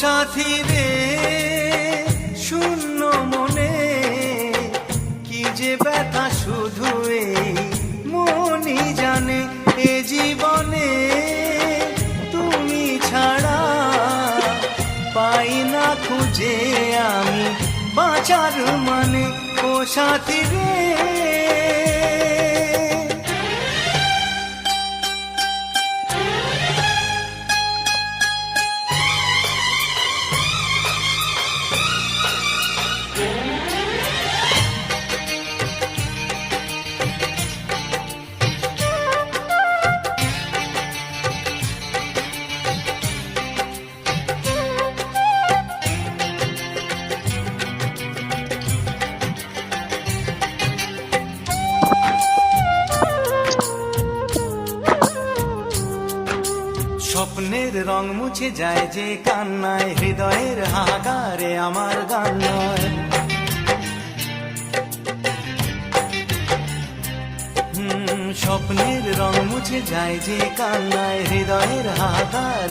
সাথী রে শূন্য মনে কি যে ব্যথা শুধু এই মনই জানে। এ জীবনে তুমি ছাড়া পাই না খুঁজে আমি বাঁচার মানে। ও সাথী রে স্বপ্নের রং মুছে যায় যে কান্নায়, হৃদয়ের হাহাকারে আমার গান নয়। স্বপ্নের রং মুছে যায় যে কান্নায়, হৃদয়ের হাহাকার।